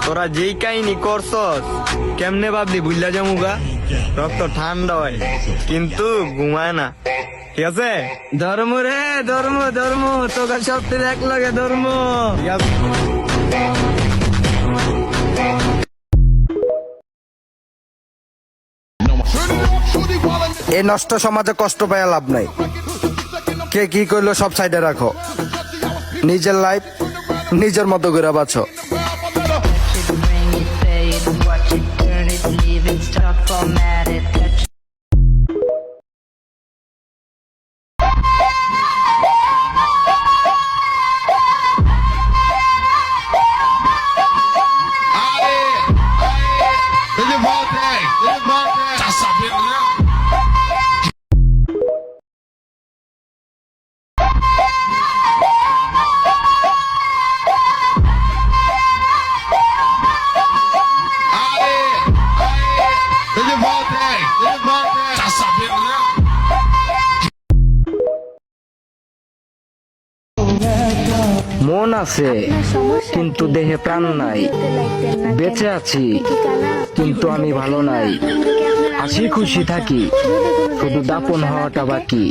তোরা যেই কাহিনী করছস কেমনে ভাবলি বুঝলা জামুগা রক্ত ঠান্ডা হয় কিন্তু ঘুমায় না, ঠিক আছে? ধর্ম রে ধর্ম ধর্ম তোকে সপ্তাহে এক লাগে ধর্ম। এই নষ্ট সমাজে কষ্ট পাইয়া লাভ নাই। কে কি করলো সব সাইডে রাখো, নিজের লাইফ নিজের মতো করে বাঁচো। Bring it, pay it, watch it, turn it, leave it, stop, format it, touch it. মন আছে কিন্তু দেহে প্রাণ নাই, বেঁচে আছি কিন্তু আমি ভালো নাই, হাসি খুশি থাকি শুধু দাপন হওয়াটা বাকি।